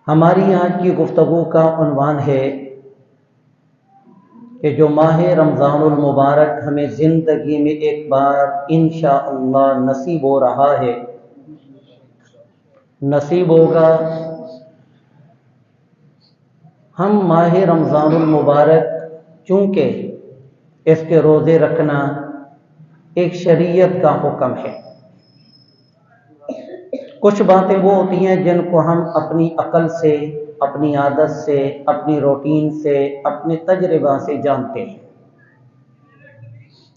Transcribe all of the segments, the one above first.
ہماری آج کی گفتگو کا عنوان ہے کہ جو ماہ رمضان المبارک ہمیں زندگی میں ایک بار انشاءاللہ نصیب ہو رہا ہے، نصیب ہوگا، ہم ماہ رمضان المبارک چونکہ اس کے روزے رکھنا ایک شریعت کا حکم ہے۔ کچھ باتیں وہ ہوتی ہیں جن کو ہم اپنی عقل سے، اپنی عادت سے، اپنی روٹین سے، اپنے تجربہ سے جانتے ہیں،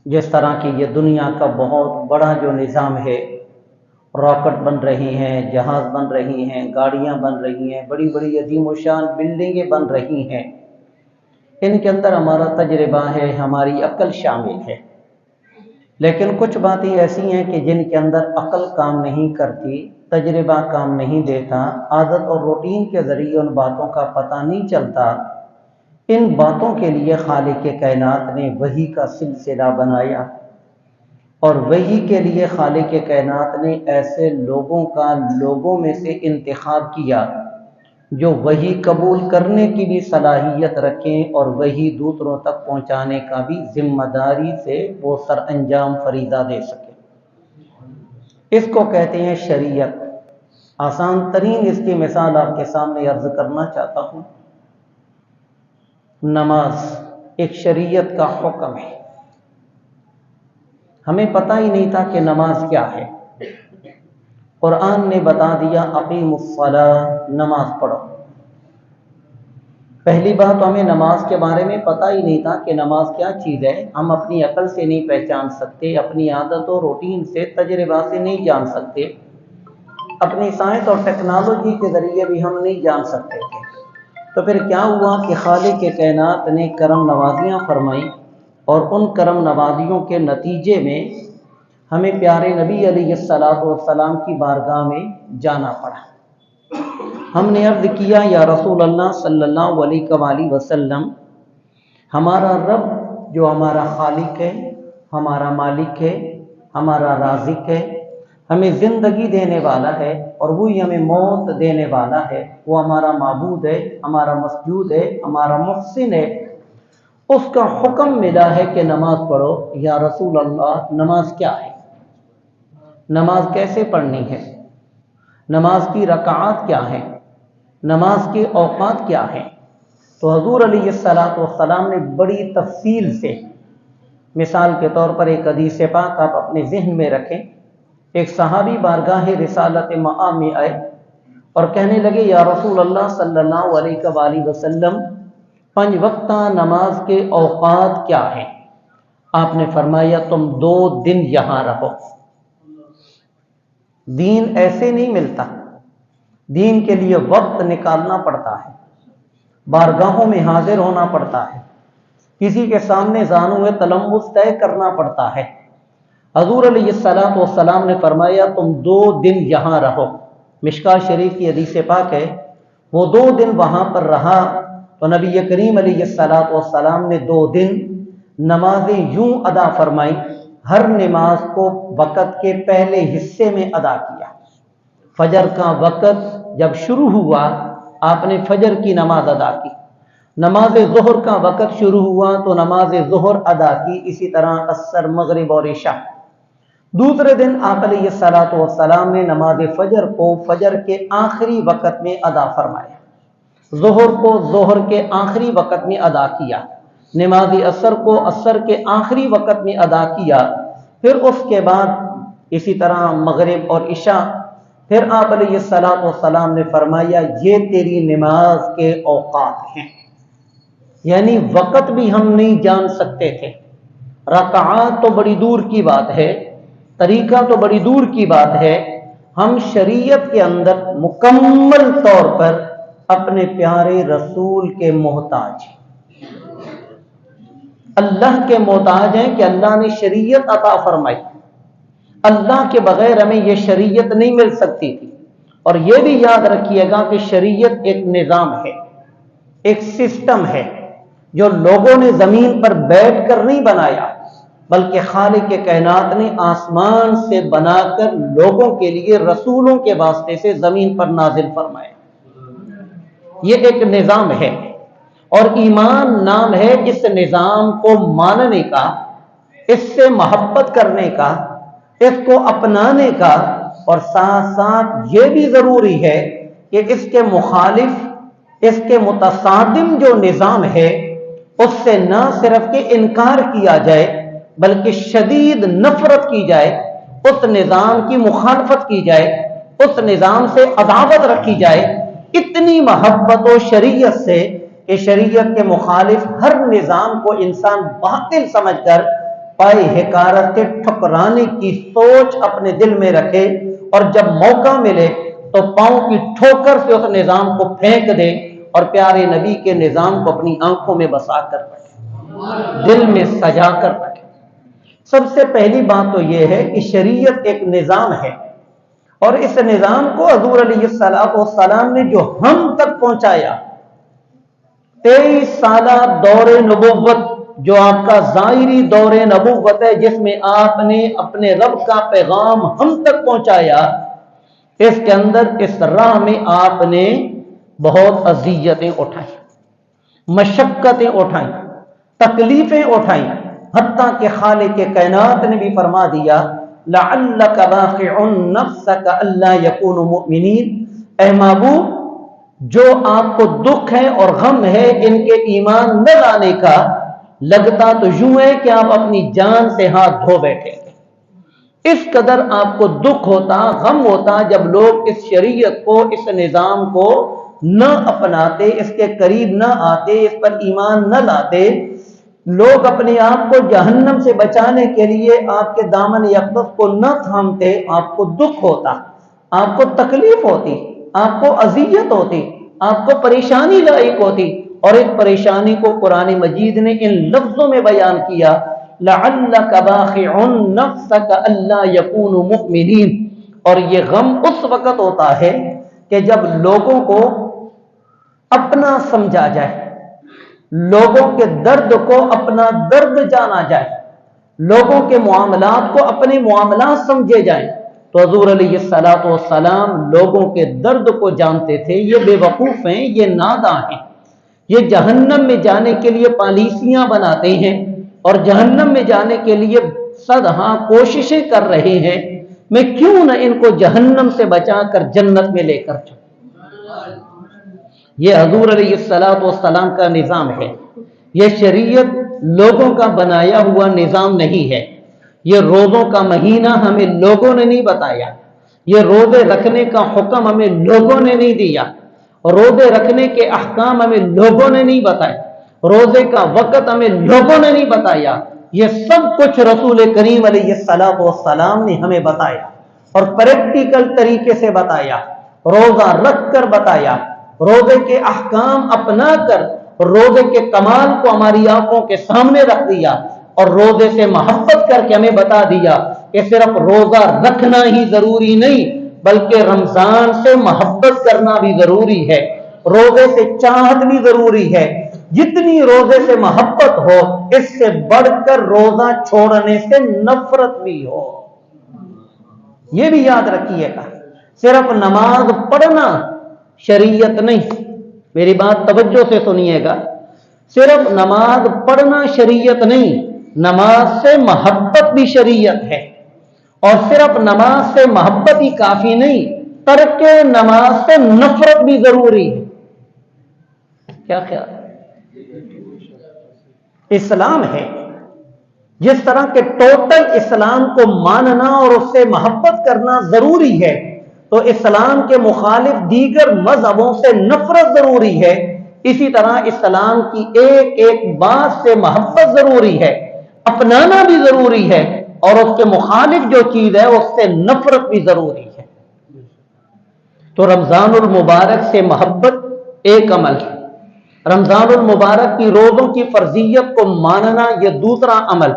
جس طرح کہ یہ دنیا کا بہت بڑا جو نظام ہے، راکٹ بن رہی ہیں، جہاز بن رہی ہیں، گاڑیاں بن رہی ہیں، بڑی بڑی عظیم الشان بلڈنگیں بن رہی ہیں، ان کے اندر ہمارا تجربہ ہے، ہماری عقل شامل ہے۔ لیکن کچھ باتیں ایسی ہیں کہ جن کے اندر عقل کام نہیں کرتی، تجربہ کام نہیں دیتا، عادت اور روٹین کے ذریعے ان باتوں کا پتہ نہیں چلتا۔ ان باتوں کے لیے خالق کائنات نے وحی کا سلسلہ بنایا، اور وحی کے لیے خالق کائنات نے ایسے لوگوں میں سے انتخاب کیا جو وحی قبول کرنے کی بھی صلاحیت رکھیں اور وحی دوسروں تک پہنچانے کا بھی ذمہ داری سے وہ سر انجام فریضہ دے سکے۔ اس کو کہتے ہیں شریعت۔ آسان ترین اس کی مثال آپ کے سامنے عرض کرنا چاہتا ہوں۔ نماز ایک شریعت کا حکم ہے۔ ہمیں پتہ ہی نہیں تھا کہ نماز کیا ہے، قرآن نے بتا دیا اقیموا الصلاۃ، نماز پڑھو۔ پہلی بات، ہمیں نماز کے بارے میں پتہ ہی نہیں تھا کہ نماز کیا چیز ہے۔ ہم اپنی عقل سے نہیں پہچان سکتے، اپنی عادت و روٹین سے، تجربہ سے نہیں جان سکتے، اپنی سائنس اور ٹیکنالوجی کے ذریعے بھی ہم نہیں جان سکتے تھے۔ تو پھر کیا ہوا کہ خالق کائنات نے کرم نوازیاں فرمائی، اور ان کرم نوازیوں کے نتیجے میں ہمیں پیارے نبی علیہ السلام کی بارگاہ میں جانا پڑا۔ ہم نے عرض کیا یا رسول اللہ صلی اللہ علیہ وآلہ وسلم، ہمارا رب جو ہمارا خالق ہے، ہمارا مالک ہے، ہمارا رازق ہے، ہمیں زندگی دینے والا ہے، اور وہی ہمیں موت دینے والا ہے، وہ ہمارا معبود ہے، ہمارا مسجود ہے، ہمارا محسن ہے، اس کا حکم ملا ہے کہ نماز پڑھو۔ یا رسول اللہ، نماز کیا ہے؟ نماز کیسے پڑھنی ہے؟ نماز کی رکعات کیا ہیں؟ نماز کے اوقات کیا ہیں؟ تو حضور علیہ السلام نے بڑی تفصیل سے، مثال کے طور پر ایک حدیث پاک آپ اپنے ذہن میں رکھیں۔ ایک صحابی بارگاہ رسالت مآب میں آئے اور کہنے لگے یا رسول اللہ صلی اللہ علیہ وآلہ وسلم، 5 وقتہ نماز کے اوقات کیا ہیں؟ آپ نے فرمایا تم 2 دن یہاں رہو۔ دین ایسے نہیں ملتا، دین کے لیے وقت نکالنا پڑتا ہے، بارگاہوں میں حاضر ہونا پڑتا ہے، کسی کے سامنے زانو تلمس طے کرنا پڑتا ہے۔ حضور علیہ السلام نے فرمایا تم 2 دن یہاں رہو۔ مشکوٰۃ شریف کی حدیث پاک ہے، وہ 2 دن وہاں پر رہا تو نبی کریم علیہ السلام نے 2 دن نمازیں یوں ادا فرمائی، ہر نماز کو وقت کے پہلے حصے میں ادا کیا۔ فجر کا وقت جب شروع ہوا، آپ نے فجر کی نماز ادا کی۔ نماز ظہر کا وقت شروع ہوا تو نماز ظہر ادا کی، اسی طرح عصر، مغرب اور عشاء۔ دوسرے دن آپ علیہ السلام نے نماز فجر کو فجر کے آخری وقت میں ادا فرمایا، ظہر کو ظہر کے آخری وقت میں ادا کیا، نماز عصر کو عصر کے آخری وقت میں ادا کیا، پھر اس کے بعد اسی طرح مغرب اور عشاء۔ پھر آپ علیہ السلام نے فرمایا یہ تیری نماز کے اوقات ہیں، یعنی وقت بھی ہم نہیں جان سکتے تھے۔ رکعات تو بڑی دور کی بات ہے، طریقہ تو بڑی دور کی بات ہے، ہم شریعت کے اندر مکمل طور پر اپنے پیارے رسول کے محتاج ہیں، اللہ کے محتاج ہیں کہ اللہ نے شریعت عطا فرمائی۔ اللہ کے بغیر ہمیں یہ شریعت نہیں مل سکتی تھی۔ اور یہ بھی یاد رکھیے گا کہ شریعت ایک نظام ہے، ایک سسٹم ہے جو لوگوں نے زمین پر بیٹھ کر نہیں بنایا، بلکہ خالق کائنات نے آسمان سے بنا کر لوگوں کے لیے رسولوں کے واسطے سے زمین پر نازل فرمایا۔ یہ ایک نظام ہے، اور ایمان نام ہے اس نظام کو ماننے کا، اس سے محبت کرنے کا، اس کو اپنانے کا، اور ساتھ ساتھ یہ بھی ضروری ہے کہ اس کے مخالف، اس کے متصادم جو نظام ہے اس سے نہ صرف کہ انکار کیا جائے بلکہ شدید نفرت کی جائے، اس نظام کی مخالفت کی جائے، اس نظام سے عداوت رکھی جائے، اتنی محبت و شریعت سے کہ شریعت کے مخالف ہر نظام کو انسان باطل سمجھ کر پائے حقارت کے ٹھکرانے کی سوچ اپنے دل میں رکھے، اور جب موقع ملے تو پاؤں کی ٹھوکر سے اس نظام کو پھینک دے اور پیارے نبی کے نظام کو اپنی آنکھوں میں بسا کر رکھے، دل میں سجا کر رکھے۔ سب سے پہلی بات تو یہ ہے کہ شریعت ایک نظام ہے، اور اس نظام کو حضور علیہ السلام نے جو ہم تک پہنچایا، 23 سالہ دور نبوت جو آپ کا ظاہری دور نبوت ہے، جس میں آپ نے اپنے رب کا پیغام ہم تک پہنچایا، اس کے اندر اس راہ میں آپ نے بہت اذیتیں اٹھائیں، مشقتیں اٹھائیں، تکلیفیں اٹھائیں، حتیٰ کہ خالق کائنات نے بھی فرما دیا لعلک باخع نفسک الا یکونوا مؤمنین، اے محبوب جو آپ کو دکھ ہے اور غم ہے ان کے ایمان نہ لانے کا، لگتا تو یوں ہے کہ آپ اپنی جان سے ہاتھ دھو بیٹھے گے۔ اس قدر آپ کو دکھ ہوتا، غم ہوتا جب لوگ اس شریعت کو، اس نظام کو نہ اپناتے، اس کے قریب نہ آتے، اس پر ایمان نہ لاتے، لوگ اپنے آپ کو جہنم سے بچانے کے لیے آپ کے دامن اقدس کو نہ تھامتے، آپ کو دکھ ہوتا، آپ کو تکلیف ہوتی، آپ کو اذیت ہوتی، آپ کو پریشانی لاحق ہوتی، اور اس پریشانی کو قرآن مجید نے ان لفظوں میں بیان کیا لعلک باخع نفسک الا یکونوا مؤمنین۔ اور یہ غم اس وقت ہوتا ہے کہ جب لوگوں کو اپنا سمجھا جائے، لوگوں کے درد کو اپنا درد جانا جائے، لوگوں کے معاملات کو اپنے معاملات سمجھے جائیں، تو حضور علیہ السلام لوگوں کے درد کو جانتے تھے۔ یہ بے وقوف ہیں، یہ ناداں ہیں، یہ جہنم میں جانے کے لیے پالیسیاں بناتے ہیں اور جہنم میں جانے کے لیے صدہاں کوششیں کر رہے ہیں، میں کیوں نہ ان کو جہنم سے بچا کر جنت میں لے کر جاؤں۔ یہ حضور علیہ السلام کا نظام ہے، یہ شریعت لوگوں کا بنایا ہوا نظام نہیں ہے۔ یہ روزوں کا مہینہ ہمیں لوگوں نے نہیں بتایا، یہ روزے رکھنے کا حکم ہمیں لوگوں نے نہیں دیا، روزے رکھنے کے احکام ہمیں لوگوں نے نہیں بتائے، روزے کا وقت ہمیں لوگوں نے نہیں بتایا، یہ سب کچھ رسول کریم علیہ السلام نے ہمیں بتایا اور پریکٹیکل طریقے سے بتایا، روزہ رکھ کر بتایا، روزے کے احکام اپنا کر روزے کے کمال کو ہماری آنکھوں کے سامنے رکھ دیا، اور روزے سے محبت کر کے ہمیں بتا دیا کہ صرف روزہ رکھنا ہی ضروری نہیں بلکہ رمضان سے محبت کرنا بھی ضروری ہے، روزے سے چاہت بھی ضروری ہے، جتنی روزے سے محبت ہو اس سے بڑھ کر روزہ چھوڑنے سے نفرت بھی ہو۔ یہ بھی یاد رکھیے گا، صرف نماز پڑھنا شریعت نہیں، میری بات توجہ سے سنیے گا، صرف نماز پڑھنا شریعت نہیں، نماز سے محبت بھی شریعت ہے، اور صرف نماز سے محبت ہی کافی نہیں، ترک نماز سے نفرت بھی ضروری ہے۔ کیا خیال ہے؟ اسلام ہے، جس طرح کہ ٹوٹل اسلام کو ماننا اور اس سے محبت کرنا ضروری ہے، تو اسلام کے مخالف دیگر مذہبوں سے نفرت ضروری ہے، اسی طرح اسلام کی ایک ایک بات سے محبت ضروری ہے، اپنانا بھی ضروری ہے، اور اس کے مخالف جو چیز ہے اس سے نفرت بھی ضروری ہے۔ تو رمضان المبارک سے محبت ایک عمل ہے، رمضان المبارک کی روزوں کی فرضیت کو ماننا یہ دوسرا عمل،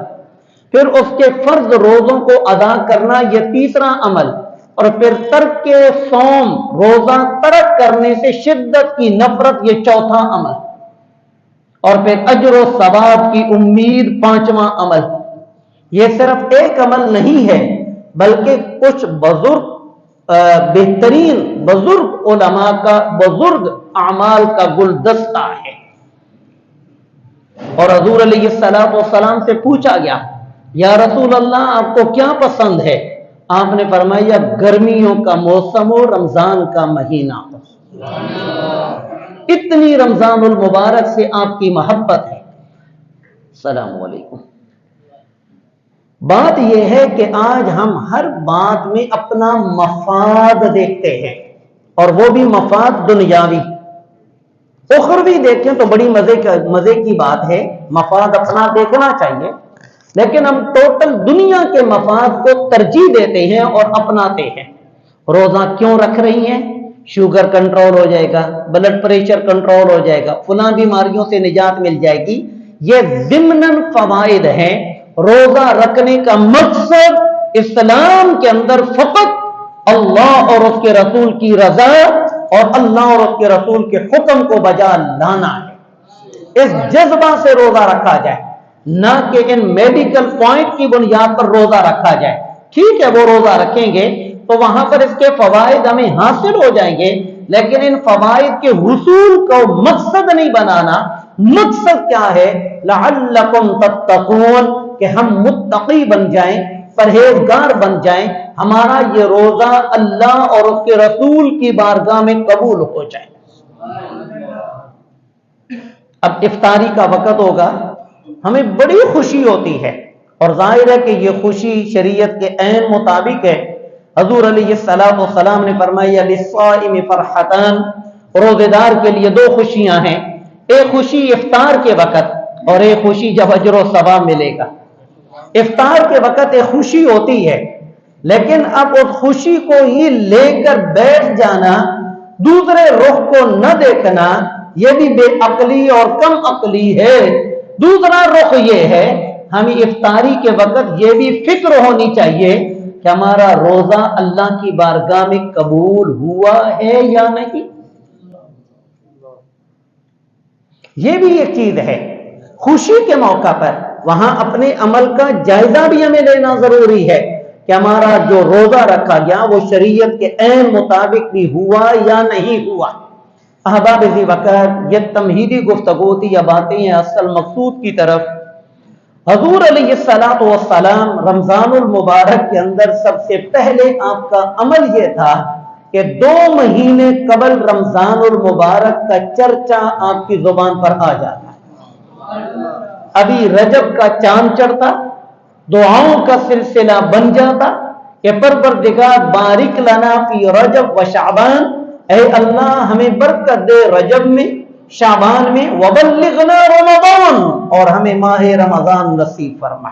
پھر اس کے فرض روزوں کو ادا کرنا یہ تیسرا عمل، اور پھر ترک صوم روزہ ترک کرنے سے شدت کی نفرت یہ چوتھا عمل، اور پھر اجر و ثواب کی امید پانچواں عمل۔ یہ صرف ایک عمل نہیں ہے بلکہ کچھ بزرگ بہترین بزرگ علماء کا، بزرگ اعمال کا گلدستہ ہے۔ اور حضور علیہ السلام سے پوچھا گیا یا رسول اللہ آپ کو کیا پسند ہے؟ آپ نے فرمایا گرمیوں کا موسم ہو، رمضان کا مہینہ ہو۔ اتنی رمضان المبارک سے آپ کی محبت ہے۔ السلام علیکم۔ بات یہ ہے کہ آج ہم ہر بات میں اپنا مفاد دیکھتے ہیں، اور وہ بھی مفاد دنیاوی۔ اخروی دیکھیں تو بڑی مزے کی بات ہے، مفاد اپنا دیکھنا چاہیے، لیکن ہم ٹوٹل دنیا کے مفاد کو ترجیح دیتے ہیں اور اپناتے ہیں۔ روزہ کیوں رکھ رہی ہیں؟ شوگر کنٹرول ہو جائے گا، بلڈ پریشر کنٹرول ہو جائے گا، فلاں بیماریوں سے نجات مل جائے گی۔ یہ ضمناً فوائد ہیں۔ روزہ رکھنے کا مقصد اسلام کے اندر فقط اللہ اور اس کے رسول کی رضا اور اللہ اور اس کے رسول کے حکم کو بجا لانا ہے۔ اس جذبہ سے روزہ رکھا جائے، نہ کہ ان میڈیکل پوائنٹ کی بنیاد پر روزہ رکھا جائے۔ ٹھیک ہے وہ روزہ رکھیں گے تو وہاں پر اس کے فوائد ہمیں حاصل ہو جائیں گے، لیکن ان فوائد کے حصول کو مقصد نہیں بنانا۔ مقصد کیا ہے؟ لعلکم تتقون، کہ ہم متقی بن جائیں، پرہیزگار بن جائیں، ہمارا یہ روزہ اللہ اور اس کے رسول کی بارگاہ میں قبول ہو جائے۔ اب افطاری کا وقت ہوگا، ہمیں بڑی خوشی ہوتی ہے، اور ظاہر ہے کہ یہ خوشی شریعت کے عین مطابق ہے۔ حضور علیہ السلام نے فرمایا للصائم فرحتان، روزے دار کے لیے دو خوشیاں ہیں، ایک خوشی افطار کے وقت اور ایک خوشی جب اجر و ثواب ملے گا۔ افطار کے وقت ایک خوشی ہوتی ہے، لیکن اب اس خوشی کو ہی لے کر بیٹھ جانا، دوسرے رخ کو نہ دیکھنا، یہ بھی بے عقلی اور کم عقلی ہے۔ دوسرا رخ یہ ہے، ہمیں افطاری کے وقت یہ بھی فکر ہونی چاہیے کہ ہمارا روزہ اللہ کی بارگاہ میں قبول ہوا ہے یا نہیں۔ یہ بھی ایک چیز ہے۔ خوشی کے موقع پر وہاں اپنے عمل کا جائزہ بھی ہمیں لینا ضروری ہے کہ ہمارا جو روزہ رکھا گیا وہ شریعت کے عین مطابق بھی ہوا یا نہیں ہوا۔ احباب ذی وقت، یہ تمہیدی گفتگو تھی، یا باتیں ہیں اصل مقصود کی طرف۔ حضور علیہ السلام رمضان المبارک کے اندر سب سے پہلے آپ کا عمل یہ تھا کہ 2 مہینے قبل رمضان المبارک کا چرچا آپ کی زبان پر آ جاتا۔ ابھی رجب کا چاند چڑھتا، دعاؤں کا سلسلہ بن جاتا کہ پروردگار بارک لنا فی رجب و شعبان، اے اللہ ہمیں برکت دے رجب میں، شعبان میں، وبلغنا رمضان، اور ہمیں ماہ رمضان نصیب فرما۔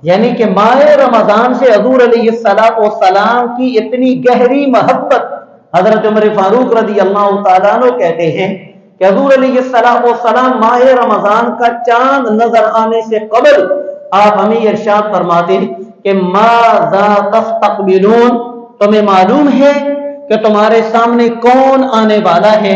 یعنی کہ ماہ رمضان سے حضور علیہ السلام کی اتنی گہری محبت، حضرت عمر فاروق رضی اللہ تعالیٰ عنہ کہتے ہیں کہ حضور علیہ السلام ماہ رمضان کا چاند نظر آنے سے قبل آپ ہمیں ارشاد فرماتے کہ ماذا تستقبلون، تمہیں معلوم ہے کہ تمہارے سامنے کون آنے والا ہے،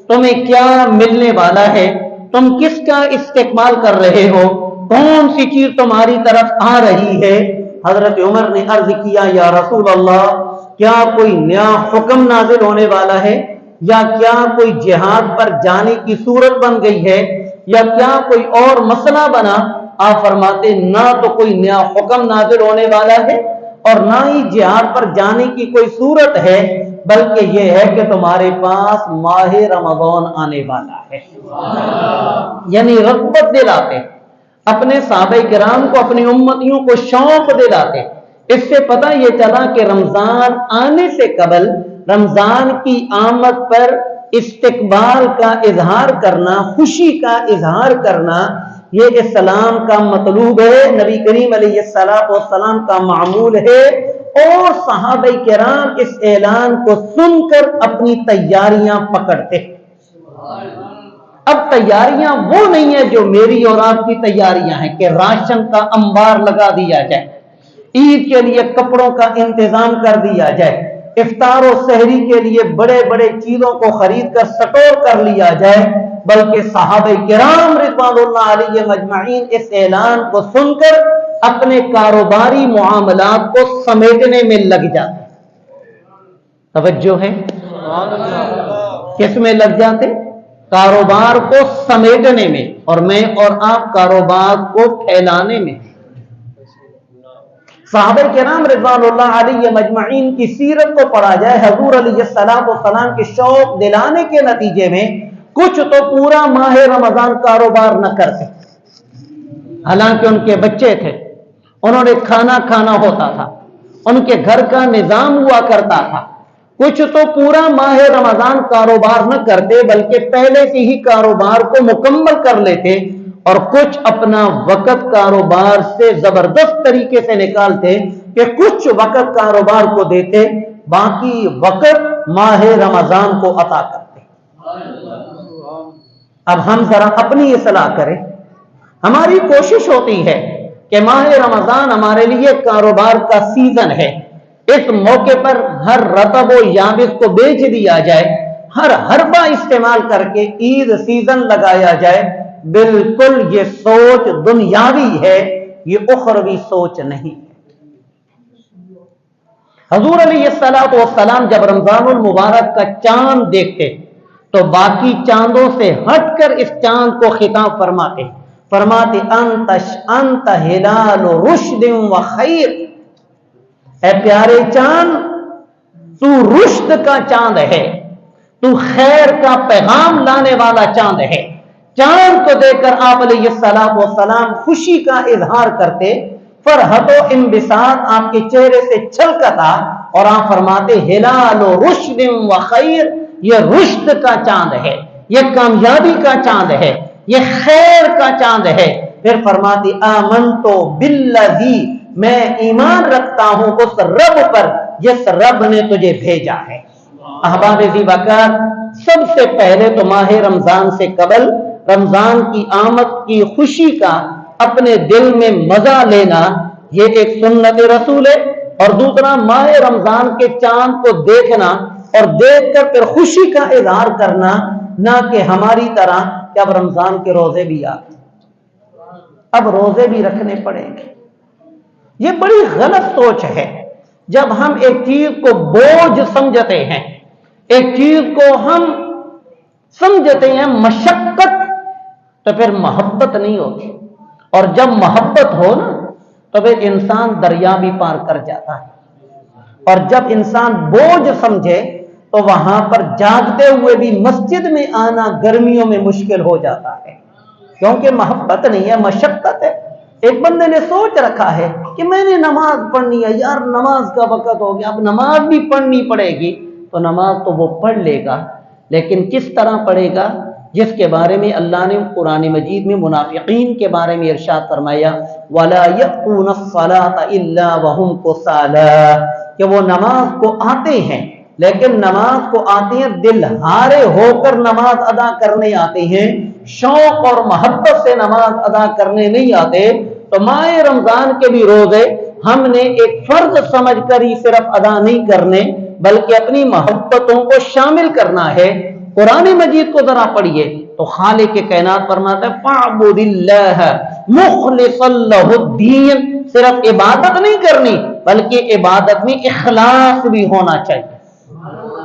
تمہیں کیا ملنے والا ہے، تم کس کا استقبال کر رہے ہو، کون سی چیز تمہاری طرف آ رہی ہے۔ حضرت عمر نے عرض کیا یا رسول اللہ، کیا کوئی نیا حکم نازل ہونے والا ہے، یا کیا کوئی جہاد پر جانے کی صورت بن گئی ہے، یا کیا کوئی اور مسئلہ بنا؟ آپ فرماتے نہ تو کوئی نیا حکم نازل ہونے والا ہے اور نہ ہی جہاد پر جانے کی کوئی صورت ہے، بلکہ یہ ہے کہ تمہارے پاس ماہ رمضان آنے والا ہے۔ یعنی رغبت دلاتے اپنے صحابہ کرام کو، اپنی امتیوں کو شوق دلاتے۔ اس سے پتہ یہ چلا کہ رمضان آنے سے قبل رمضان کی آمد پر استقبال کا اظہار کرنا، خوشی کا اظہار کرنا، یہ اسلام کا مطلوب ہے، نبی کریم علیہ السلام کا معمول ہے، اور صحابہ کرام اس اعلان کو سن کر اپنی تیاریاں پکڑتے۔ اب تیاریاں وہ نہیں ہیں جو میری اور آپ کی تیاریاں ہیں کہ راشن کا انبار لگا دیا جائے، عید کے لیے کپڑوں کا انتظام کر دیا جائے، افطار و سحری کے لیے بڑے بڑے چیزوں کو خرید کر سٹور کر لیا جائے، بلکہ صحابہ کرام رضوان اللہ علیہم اجمعین اس اعلان کو سن کر اپنے کاروباری معاملات کو سمیٹنے میں لگ جاتے۔ توجہ ہے؟ کس میں لگ جاتے؟ کاروبار کو سمیٹنے میں، اور میں اور آپ کاروبار کو پھیلانے میں۔ صحابہ کرام رضوان اللہ علیہ مجمعین کی سیرت کو پڑھا جائے، حضور علیہ السلام کے شوق دلانے کے نتیجے میں کچھ تو پورا ماہ رمضان کاروبار نہ کرتے، حالانکہ ان کے بچے تھے، انہوں نے کھانا کھانا ہوتا تھا، ان کے گھر کا نظام ہوا کرتا تھا۔ کچھ تو پورا ماہ رمضان کاروبار نہ کرتے بلکہ پہلے سے ہی کاروبار کو مکمل کر لیتے، اور کچھ اپنا وقت کاروبار سے زبردست طریقے سے نکالتے کہ کچھ وقت کاروبار کو دیتے، باقی وقت ماہ رمضان کو عطا کرتے۔ اب ہم ذرا اپنی اصلاح کریں۔ ہماری کوشش ہوتی ہے کہ ماہ رمضان ہمارے لیے کاروبار کا سیزن ہے، اس موقع پر ہر رطب و یابس کو بیچ دیا جائے، ہر حربہ استعمال کر کے عید سیزن لگایا جائے۔ بالکل یہ سوچ دنیاوی ہے، یہ اخروی سوچ نہیں۔ حضور علیہ السلام جب رمضان المبارک کا چاند دیکھتے تو باقی چاندوں سے ہٹ کر اس چاند کو خطاب فرماتے انت ہلال رشد و خیر، اے پیارے چاند تو رشد کا چاند ہے، تو خیر کا پیغام لانے والا چاند ہے۔ چاند کو دیکھ کر آپ علیہ السلام خوشی کا اظہار کرتے، فرحت و انبساط آپ کے چہرے سے چھلکا تھا، اور آپ فرماتے ہلال رشد و خیر، یہ رشد کا چاند ہے، یہ کامیابی کا چاند ہے، یہ خیر کا چاند ہے۔ پھر فرماتی آمنت بالذی، میں ایمان رکھتا ہوں اس رب پر جس رب نے تجھے بھیجا ہے۔ احباب ذی وقار، سب سے پہلے تو ماہ رمضان سے قبل رمضان کی آمد کی خوشی کا اپنے دل میں مزہ لینا، یہ ایک سنت رسول ہے، اور دوسرا ماہ رمضان کے چاند کو دیکھنا اور دیکھ کر پھر خوشی کا اظہار کرنا، نہ کہ ہماری طرح کہ اب رمضان کے روزے بھی آ گئے، اب روزے بھی رکھنے پڑیں گے۔ یہ بڑی غلط سوچ ہے۔ جب ہم ایک چیز کو بوجھ سمجھتے ہیں، ایک چیز کو ہم سمجھتے ہیں مشقت، تو پھر محبت نہیں ہوتی، اور جب محبت ہو نا تو پھر انسان دریا بھی پار کر جاتا ہے، اور جب انسان بوجھ سمجھے تو وہاں پر جاگتے ہوئے بھی مسجد میں آنا گرمیوں میں مشکل ہو جاتا ہے، کیونکہ محبت نہیں ہے، مشقت ہے۔ ایک بندے نے سوچ رکھا ہے کہ میں نے نماز پڑھنی ہے، یار نماز کا وقت ہو گیا، اب نماز بھی پڑھنی پڑے گی، تو نماز تو وہ پڑھ لے گا، لیکن کس طرح پڑھے گا؟ جس کے بارے میں اللہ نے قرآن مجید میں منافقین کے بارے میں ارشاد فرمایا وَلَا يَأْتُونَ الصَّلَاةَ إِلَّا وَهُمْ كُسَالَىٰ، کہ وہ نماز کو آتے ہیں لیکن نماز کو آتے ہیں دل ہارے ہو کر نماز ادا کرنے آتے ہیں، شوق اور محبت سے نماز ادا کرنے نہیں آتے۔ تو ماہ رمضان کے بھی روزے ہم نے ایک فرض سمجھ کر ہی صرف ادا نہیں کرنے بلکہ اپنی محبتوں کو شامل کرنا ہے۔ قرآن مجید کو ذرا پڑھیے تو خالق کائنات فرماتا ہے فَاعْبُدِ اللَّهَ مُخْلِصًا لَهُ الدِّينَ، صرف عبادت نہیں کرنی بلکہ عبادت میں اخلاص بھی ہونا چاہیے،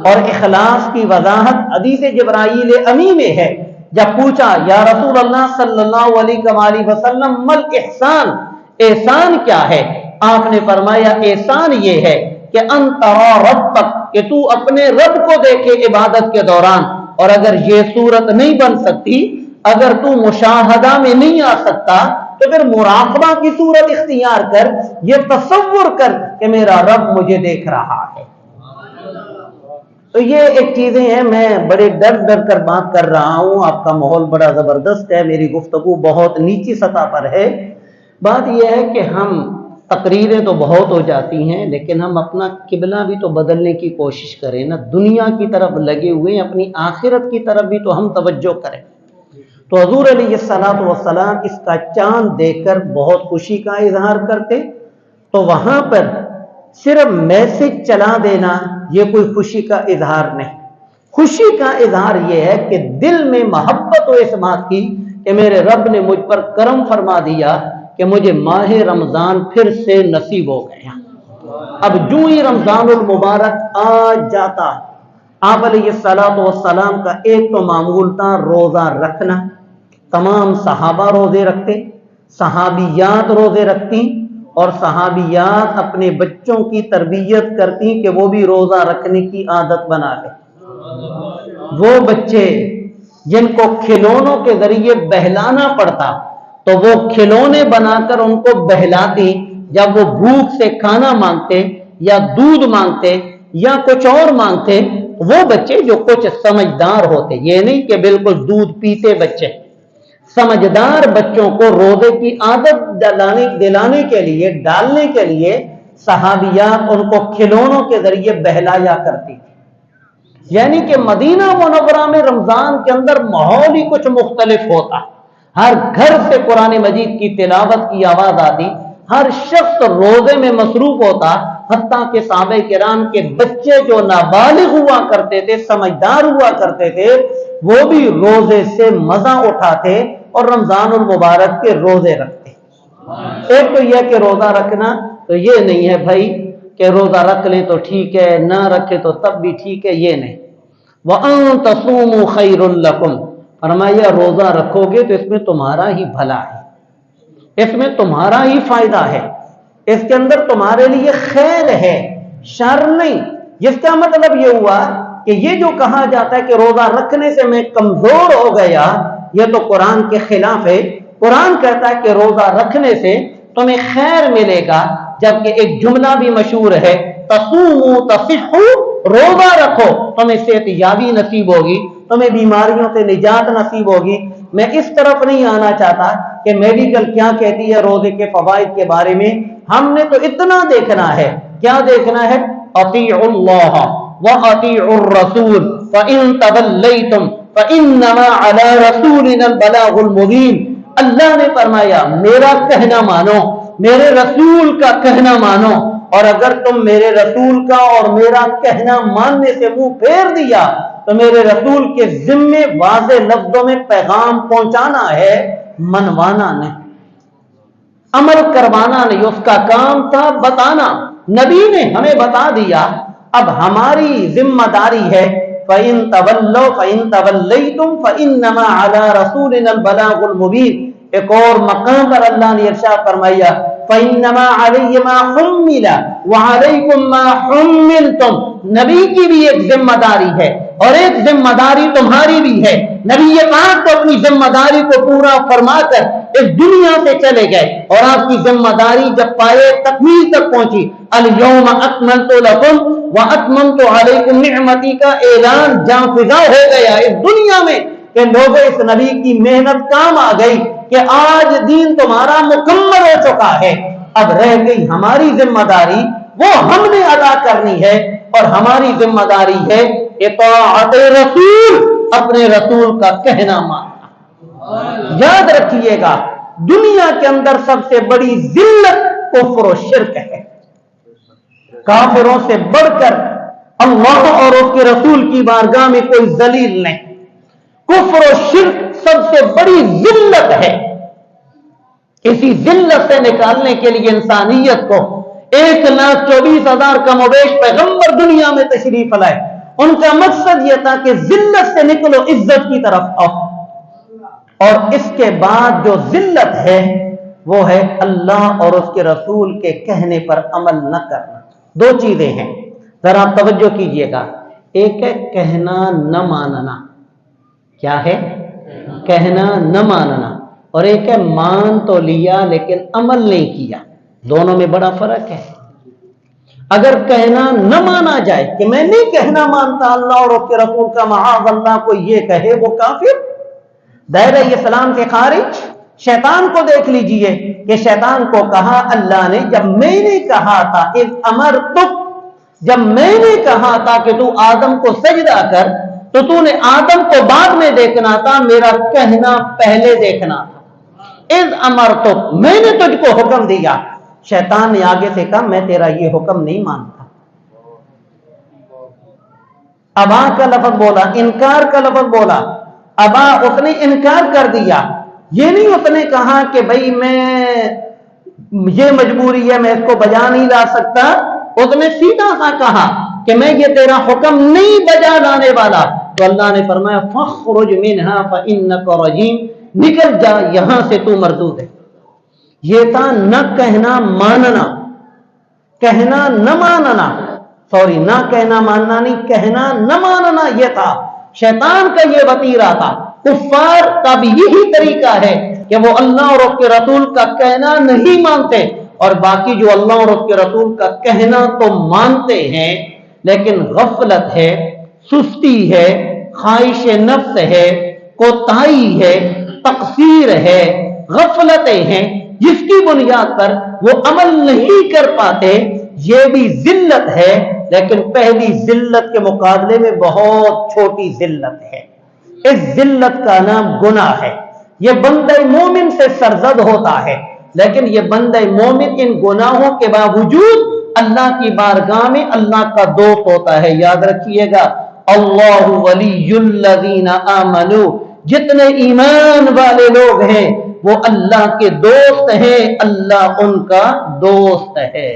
اور اخلاص کی وضاحت حدیث جبرائیل امی میں ہے۔ جب پوچھا یا رسول اللہ صلی اللہ علیہ وسلم مل احسان، احسان کیا ہے؟ آپ نے فرمایا احسان یہ ہے کہ انت ترا ربک، کہ تو اپنے رب کو دیکھے عبادت کے دوران، اور اگر یہ صورت نہیں بن سکتی، اگر تو مشاہدہ میں نہیں آ سکتا تو پھر مراقبہ کی صورت اختیار کر، یہ تصور کر کہ میرا رب مجھے دیکھ رہا ہے۔ تو یہ ایک چیزیں ہیں، میں بڑے ڈر کر بات کر رہا ہوں، آپ کا ماحول بڑا زبردست ہے، میری گفتگو بہت نیچی سطح پر ہے۔ بات یہ ہے کہ ہم تقریریں تو بہت ہو جاتی ہیں لیکن ہم اپنا قبلہ بھی تو بدلنے کی کوشش کریں نا، دنیا کی طرف لگے ہوئے ہیں، اپنی آخرت کی طرف بھی تو ہم توجہ کریں۔ تو حضور علیہ السلام اس کا چاند دیکھ کر بہت خوشی کا اظہار کرتے، تو وہاں پر صرف میسج چلا دینا یہ کوئی خوشی کا اظہار نہیں۔ خوشی کا اظہار یہ ہے کہ دل میں محبت ہو اس بات کی کہ میرے رب نے مجھ پر کرم فرما دیا کہ مجھے ماہ رمضان پھر سے نصیب ہو گیا۔ اب جو ہی رمضان المبارک آ جاتا آپ علیہ الصلوۃ والسلام کا ایک تو معمول تھا روزہ رکھنا، تمام صحابہ روزے رکھتے، صحابیات روزے رکھتی، اور صحابیات اپنے بچوں کی تربیت کرتی کہ وہ بھی روزہ رکھنے کی عادت بنا لیں۔ وہ بچے جن کو کھلونوں کے ذریعے بہلانا پڑتا تو وہ کھلونے بنا کر ان کو بہلاتی، جب وہ بھوک سے کھانا مانگتے یا دودھ مانگتے یا کچھ اور مانگتے، وہ بچے جو کچھ سمجھدار ہوتے، یہ نہیں کہ بالکل دودھ پیتے بچے، سمجھدار بچوں کو روزے کی عادت دلانے کے لیے، ڈالنے کے لیے صحابیات ان کو کھلونوں کے ذریعے بہلایا کرتی تھی۔ یعنی کہ مدینہ منورہ میں رمضان کے اندر ماحول ہی کچھ مختلف ہوتا، ہر گھر سے قرآن مجید کی تلاوت کی آواز آتی، ہر شخص روزے میں مصروف ہوتا، حتیٰ کہ صحابہ کرام کے بچے جو نابالغ ہوا کرتے تھے، سمجھدار ہوا کرتے تھے، وہ بھی روزے سے مزہ اٹھاتے اور رمضان المبارک کے روزے رکھتے۔ ایک تو یہ کہ روزہ رکھنا تو یہ نہیں ہے بھائی کہ روزہ رکھ لیں تو ٹھیک ہے، نہ رکھے تو تب بھی ٹھیک ہے، یہ نہیں۔ وَأَن تَصُومُوا خَيْرٌ لَكُمْ، فرمایا روزہ رکھو گے تو اس میں تمہارا ہی بھلا ہے، اس میں تمہارا ہی فائدہ ہے، اس کے اندر تمہارے لیے خیر ہے، شر نہیں۔ جس کا مطلب یہ ہوا کہ یہ جو کہا جاتا ہے کہ روزہ رکھنے سے میں کمزور ہو گیا، یہ تو قرآن کے خلاف ہے۔ قرآن کہتا ہے کہ روزہ رکھنے سے تمہیں خیر ملے گا، جبکہ ایک جملہ بھی مشہور ہے، تصوموا تصحوا، روزہ رکھو تمہیں صحت یابی نصیب ہوگی، تمہیں بیماریوں سے نجات نصیب ہوگی۔ میں اس طرف نہیں آنا چاہتا کہ میڈیکل کیا کہتی ہے روزے کے فوائد کے بارے میں، ہم نے تو اتنا دیکھنا ہے۔ کیا دیکھنا ہے؟ اطیعوا اللہ واطیعوا الرسول فإن توليتم فإنما على رسولنا البلاغ المبین۔ اللہ نے فرمایا میرا کہنا مانو، میرے رسول کا کہنا مانو، اور اگر تم میرے رسول کا اور میرا کہنا ماننے سے منہ پھیر دیا تو میرے رسول کے ذمے واضح لفظوں میں پیغام پہنچانا ہے، منوانا نہیں، عمل کروانا نہیں۔ اس کا کام تھا بتانا، نبی نے ہمیں بتا دیا، اب ہماری ذمہ داری ہے فَإِن تَوَلَّوْا فَإِن تَوَلَّيْتُمْ فَإِنَّمَا عَلَى رَسُولِنَا الْبَلَاغُ الْمُبِينُ۔ ایک اور مقام پر اللہ نے ارشاد فرمایا فَإِنَّمَا عَلَيَّ مَا حُمِّلَ وَعَلَيْكُمْ مَا حُمِّلْتُمْ۔ نبی کی بھی ایک ذمہ داری ہے اور ایک ذمہ داری تمہاری بھی ہے۔ نبی پاک تو اپنی ذمہ داری کو پورا فرما کر اس دنیا سے چلے گئے، اور آپ کی ذمہ داری جب پائے تکمیل تک پہنچی، اليوم اکملت لکم واتممت علیکم نعمتی کا اعلان جاں فضا ہو گیا اس دنیا میں کہ لوگوں اس نبی کی محنت کام آ گئی کہ آج دین تمہارا مکمل ہو چکا ہے۔ اب رہ گئی ہماری ذمہ داری، وہ ہم نے ادا کرنی ہے، اور ہماری ذمہ داری ہے اطاعت رسول، اپنے رسول کا کہنا ماننا۔ یاد رکھیے گا دنیا کے اندر سب سے بڑی ذلت کفر و شرک ہے۔ کافروں سے بڑھ کر اللہ اور اس کے رسول کی بارگاہ میں کوئی ذلیل نہیں۔ کفر و شرک سب سے بڑی ذلت ہے۔ اسی ذلت سے نکالنے کے لیے انسانیت کو 1,24,000 کم و بیش پیغمبر دنیا میں تشریف لائے، ان کا مقصد یہ تھا کہ ذلت سے نکلو، عزت کی طرف آؤ۔ اور اس کے بعد جو ذلت ہے وہ ہے اللہ اور اس کے رسول کے کہنے پر عمل نہ کرنا۔ دو چیزیں ہیں، ذرا آپ توجہ کیجئے گا۔ ایک ہے کہنا نہ ماننا، کیا ہے؟ کہنا نہ ماننا، اور ایک ہے مان تو لیا لیکن عمل نہیں کیا۔ دونوں میں بڑا فرق ہے۔ اگر کہنا نہ مانا جائے کہ میں نہیں کہنا مانتا اللہ اور اس کے رسول کا، معاذ اللہ کوئی یہ کہے وہ کافر، دائرہ اسلام سے خارج۔ شیطان کو دیکھ لیجئے کہ شیطان کو کہا اللہ نے، جب میں نے کہا تھا اذ امرتک، جب میں نے کہا تھا کہ تو آدم کو سجدہ کر، تو نے آدم کو بعد میں دیکھنا تھا، میرا کہنا پہلے دیکھنا تھا۔ اذ امرتک، میں نے تجھ کو حکم دیا۔ شیطان نے آگے سے کہا میں تیرا یہ حکم نہیں مانتا۔ ابا کا لفظ بولا، انکار کا لفظ بولا، ابا اس نے انکار کر دیا۔ یہ نہیں اس نے کہا کہ بھئی میں یہ مجبوری ہے میں اس کو بجا نہیں لا سکتا، اس نے سیدھا سا کہا کہ میں یہ تیرا حکم نہیں بجا لانے والا، تو اللہ نے فرمایا فخرج منہا فانک رجیم، نکل جا یہاں سے، تو مردود ہے۔ یہ تھا نہ کہنا ماننا، کہنا نہ ماننا، سوری نہ کہنا ماننا نہیں، کہنا نہ ماننا، یہ تھا شیطان کا یہ وتیرہ تھا۔ کفار کا بھی یہی طریقہ ہے کہ وہ اللہ اور اس کے رسول کا کہنا نہیں مانتے، اور باقی جو اللہ اور اس کے رسول کا کہنا تو مانتے ہیں لیکن غفلت ہے، سستی ہے، خواہش نفس ہے، کوتاہی ہے، تقصیر ہے، غفلتیں ہیں، جس کی بنیاد پر وہ عمل نہیں کر پاتے، یہ بھی ذلت ہے، لیکن پہلی ذلت کے مقابلے میں بہت چھوٹی ذلت ہے۔ اس ذلت کا نام گناہ ہے۔ یہ بندہ مومن سے سرزد ہوتا ہے، لیکن یہ بندہ مومن ان گناہوں کے باوجود اللہ کی بارگاہ میں اللہ کا دوست ہوتا ہے۔ یاد رکھیے گا، اللہ ولی الذین آمنوا، جتنے ایمان والے لوگ ہیں وہ اللہ کے دوست ہیں، اللہ ان کا دوست ہے۔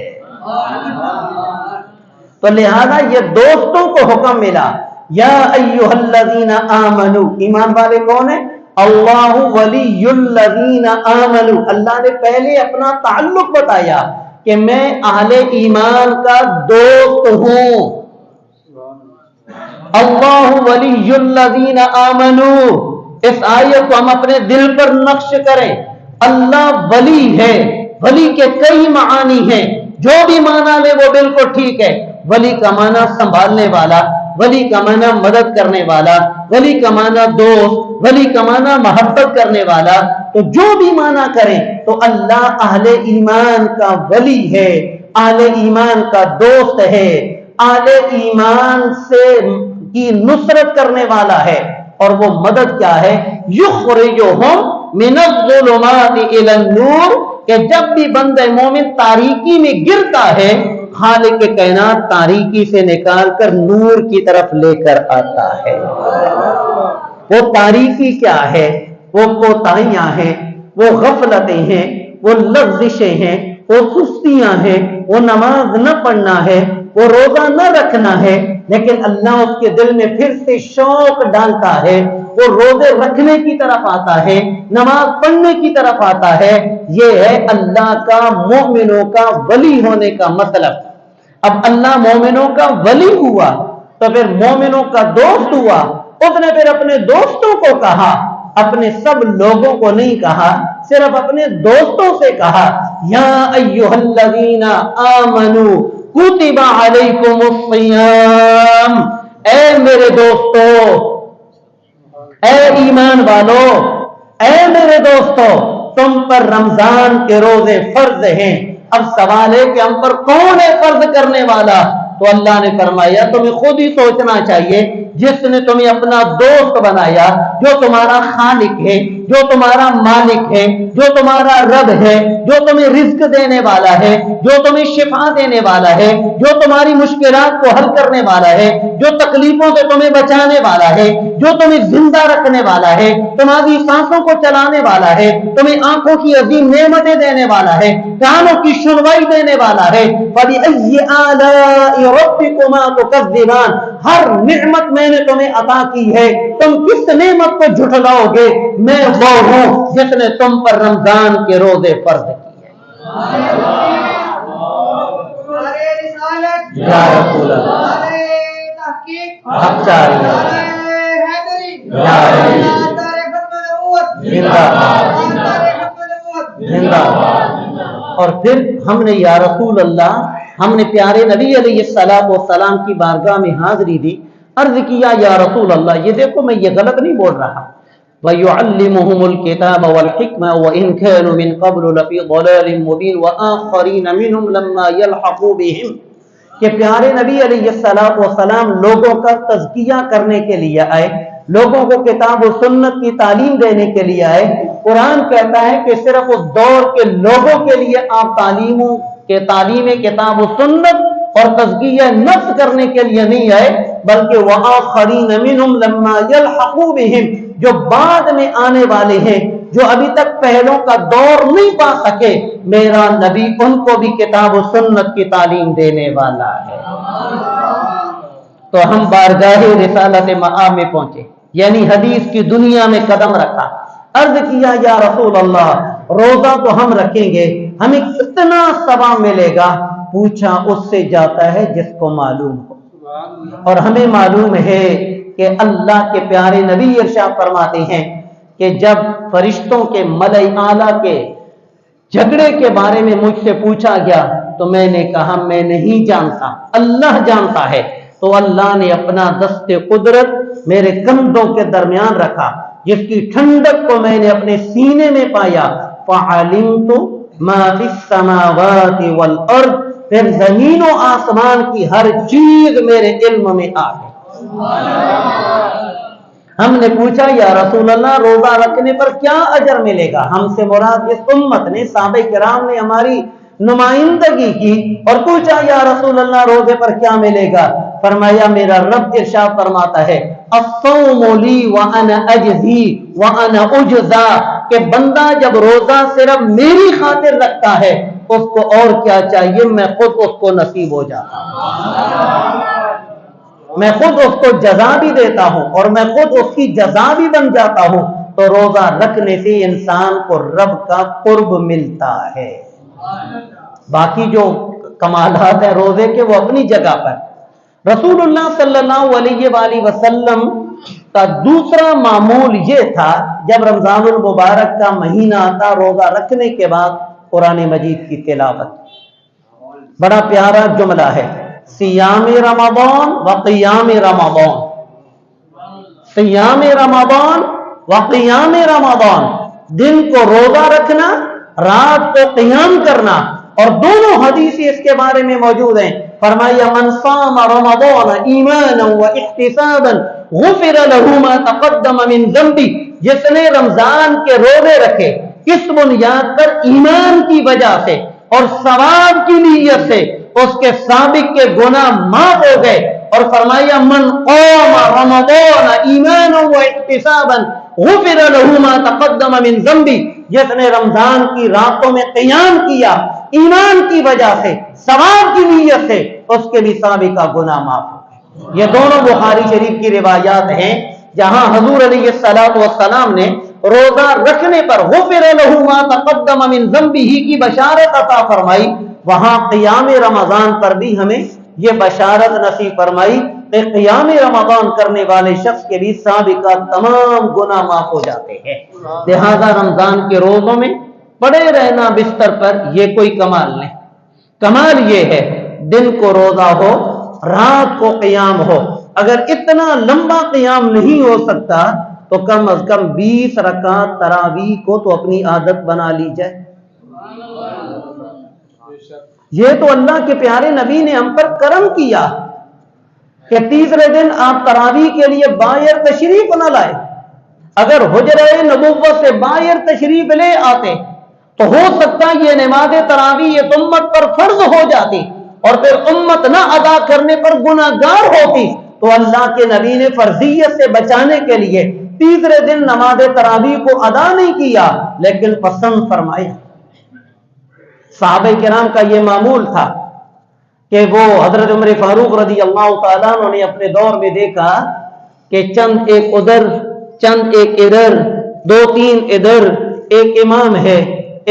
تو لہذا یہ دوستوں کو حکم ملا، یا ایھا الذین آمنوا، ایمان والے کون ہیں؟ اللہ ولی الذین آمنوا، اللہ نے پہلے اپنا تعلق بتایا کہ میں اہل ایمان کا دوست ہوں۔ اللہ ولی الذین آمنوا، اس آیت کو ہم اپنے دل پر نقش کریں۔ اللہ ولی ہے، ولی کے کئی معانی ہیں، جو بھی معنی لے وہ بالکل ٹھیک ہے۔ ولی کا معنی سنبھالنے والا، ولی کا معنی مدد کرنے والا، ولی کا معنی دوست، ولی کا معنی محبت کرنے والا، تو جو بھی معنی کریں تو اللہ اہل ایمان کا ولی ہے، اہل ایمان کا دوست ہے، اہل ایمان سے کی نصرت کرنے والا ہے۔ اور وہ مدد کیا ہے؟ یخرجہم من الظلمات الی النور، کہ جب بھی بندہ مومن تاریکی میں گرتا ہے، خالق کائنات تاریکی سے نکال کر نور کی طرف لے کر آتا ہے۔ وہ تاریکی کیا ہے؟ وہ کوتاہیاں ہیں، وہ غفلتیں ہیں، وہ لغزشیں ہیں، وہ سستیاں ہیں، وہ نماز نہ پڑھنا ہے، وہ روزہ نہ رکھنا ہے، لیکن اللہ اس کے دل میں پھر سے شوق ڈالتا ہے، وہ روزے رکھنے کی طرف آتا ہے، نماز پڑھنے کی طرف آتا ہے۔ یہ ہے اللہ کا مومنوں کا ولی ہونے کا مطلب۔ اب اللہ مومنوں کا ولی ہوا تو پھر مومنوں کا دوست ہوا، اس نے پھر اپنے دوستوں کو کہا، اپنے سب لوگوں کو نہیں کہا، صرف اپنے دوستوں سے کہا، یا ایھا الذین آمنوا کتب علیکم الصیام، اے میرے دوستو، اے ایمان والو، اے میرے دوستو، تم پر رمضان کے روزے فرض ہیں۔ اب سوال ہے کہ ہم پر کون ہے فرض کرنے والا؟ تو اللہ نے فرمایا تمہیں خود ہی سوچنا چاہیے، جس نے تمہیں اپنا دوست بنایا، جو تمہارا خالق ہے، جو تمہارا مالک ہے، جو تمہارا رب ہے، جو تمہیں رزق دینے والا ہے، جو تمہیں شفا دینے والا ہے، جو تمہاری مشکلات کو حل کرنے والا ہے، جو تکلیفوں سے تمہیں بچانے والا ہے، جو تمہیں زندہ رکھنے والا ہے، تمہاری سانسوں کو چلانے والا ہے، تمہیں آنکھوں کی عظیم نعمتیں دینے والا ہے، کانوں کی سنوائی دینے والا ہے۔ فَبِأَيِّ آلَاءِ رَبِّكُمَا تُكَذِّبَانِ، ہر نعمت میں نے تمہیں عطا کی ہے، تم کس نعمت کو جھٹلاؤ گے؟ میں وہ ہوں جس نے تم پر رمضان کے روزے فرض کیے۔ یا رسول اللہ، حق چاہیے، زندہ باد۔ اور پھر ہم نے یا رسول اللہ، ہم نے پیارے نبی علیہ السلام کی بارگاہ میں حاضری دی، عرض کیا یا رسول اللہ، یہ دیکھو میں یہ غلط نہیں بول رہا، وَيُعَلِّمُهُمُ الْكِتَابَ وَالْحِكْمَةَ وَإِنْ كَانُوا مِنْ قَبْلُ لَفِي ضَلَالٍ مُبِينٍ وَآخَرِينَ مِنْهُمْ لَمَّا يَلْحَقُوا بِهِمْ، کہ پیارے نبی علیہ السلام لوگوں کا تزکیہ کرنے کے لیے آئے، لوگوں کو کتاب و سنت کی تعلیم دینے کے لیے آئے۔ قرآن کہتا ہے کہ صرف اس دور کے لوگوں کے لیے آپ تعلیم کتاب و سنت اور تزکیہ نفس کرنے کے لیے نہیں آئے، بلکہ وَآخَرِينَ مِنْهُمْ لَمَّا يَلْحَقُوا بِهِمْ، جو بعد میں آنے والے ہیں، جو ابھی تک پہلوں کا دور نہیں پا سکے، میرا نبی ان کو بھی کتاب و سنت کی تعلیم دینے والا ہے۔ تو ہم بارگاہ رسالت مآب میں پہنچے، یعنی حدیث کی دنیا میں قدم رکھا۔ عرض کیا یا رسول اللہ روزہ تو ہم رکھیں گے، ہمیں کتنا ثواب ملے گا؟ پوچھا اس سے جاتا ہے جس کو معلوم ہو، اور ہمیں معلوم ہے کہ اللہ کے پیارے نبی ارشاد فرماتے ہیں کہ جب فرشتوں کے ملائ اعلیٰ کے جھگڑے کے بارے میں مجھ سے پوچھا گیا تو میں نے کہا میں نہیں جانتا، اللہ جانتا ہے۔ تو اللہ نے اپنا دست قدرت میرے کندھوں کے درمیان رکھا، جس کی ٹھنڈک کو میں نے اپنے سینے میں پایا۔ فَعَلِمْتُ مَا فِي السَّمَاوَاتِ وَالْأَرْضِ، پھر زمین و آسمان کی ہر چیز میرے علم میں آ گئی۔ ہم نے پوچھا یا رسول اللہ روزہ رکھنے پر کیا اجر ملے گا؟ ہم سے مراد اس امت نے، صحابہ کرام نے ہماری نمائندگی کی، اور پوچھا یا رسول اللہ روزے پر کیا ملے گا؟ فرمایا میرا رب ارشاد فرماتا ہے الصوم لی وانا اجزی وانا اجزا، کہ بندہ جب روزہ صرف میری خاطر رکھتا ہے اس کو اور کیا چاہیے، میں خود اس کو نصیب ہو جاتا ہوں، میں خود اس کو جزا بھی دیتا ہوں اور میں خود اس کی جزا بھی بن جاتا ہوں۔ تو روزہ رکھنے سے انسان کو رب کا قرب ملتا ہے۔ باقی جو کمالات ہیں روزے کے وہ اپنی جگہ پر۔ رسول اللہ صلی اللہ علیہ وآلہ وسلم کا دوسرا معمول یہ تھا، جب رمضان المبارک کا مہینہ آتا روزہ رکھنے کے بعد قرآن مجید کی تلاوت۔ بڑا پیارا جملہ ہے، سیام رمضان و قیام رمضان، سیام رمضان و قیام رمضان، دن کو روزہ رکھنا، رات کو قیام کرنا، اور دونوں حدیثیں اس کے بارے میں موجود ہیں۔ فرمایا من صام رمضان ایمانا و احتسابا غفر له ما تقدم من ذنبه، جس نے رمضان کے روزے رکھے کس بنیاد پر؟ ایمان کی وجہ سے اور ثواب کی نیت سے، اس کے سابق کے گناہ معاف ہو گئے۔ اور فرمایا من قام رمضان ایمانا و احتسابا غفر له ما تقدم من ذنبه، جس نے رمضان کی راتوں میں قیام کیا ایمان کی وجہ سے، ثواب کی نیت سے، اس کے بھی سابقہ گناہ معاف ہو گئے۔ یہ دونوں بخاری شریف کی روایات ہیں جہاں حضور علیہ السلام نے روزہ رکھنے پر غفر له ما تقدم من ذنبه کی بشارت عطا فرمائی، وہاں قیام رمضان پر بھی ہمیں یہ بشارت نصیب فرمائی کہ قیام رمضان کرنے والے شخص کے بھی سابقہ تمام گناہ معاف ہو جاتے ہیں۔ لہذا رمضان کے روزوں میں پڑے رہنا بستر پر یہ کوئی کمال نہیں، کمال یہ ہے دن کو روزہ ہو رات کو قیام ہو۔ اگر اتنا لمبا قیام نہیں ہو سکتا تو کم از کم 20 رکعت تراویح کو تو اپنی عادت بنا لی جائے۔ یہ تو اللہ کے پیارے نبی نے ہم پر کرم کیا کہ تیسرے دن آپ تراویح کے لیے باہر تشریف نہ لائے۔ اگر حجرہ نبوت سے باہر تشریف لے آتے تو ہو سکتا یہ نماز تراویح یہ امت پر فرض ہو جاتی اور پھر امت نہ ادا کرنے پر گناہگار ہوتی۔ تو اللہ کے نبی نے فرضیت سے بچانے کے لیے تیسرے دن نماز تراویح کو ادا نہیں کیا، لیکن پسند فرمایا۔ صحابہ کرام کا یہ معمول تھا کہ وہ حضرت عمر فاروق رضی اللہ تعالیٰ عنہ نے اپنے دور میں دیکھا کہ چند ایک ادھر چند ایک ادھر، 2-3 ادھر، ایک امام ہے،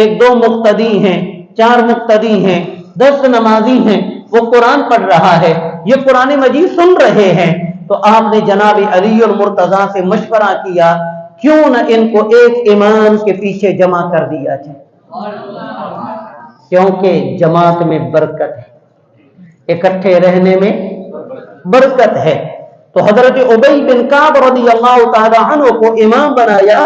1-2 مقتدی ہیں، 4 مقتدی ہیں، 10 نمازی ہیں، وہ قرآن پڑھ رہا ہے، یہ قرآن مجید سن رہے ہیں۔ تو آپ نے جناب علی المرتضیٰ سے مشورہ کیا کیوں نہ ان کو ایک امام کے پیچھے جمع کر دیا جائے، کیونکہ جماعت میں برکت ہے، اکٹھے رہنے میں برکت ہے۔ تو حضرت ابی بن کعب رضی اللہ تعالی عنہ کو امام بنایا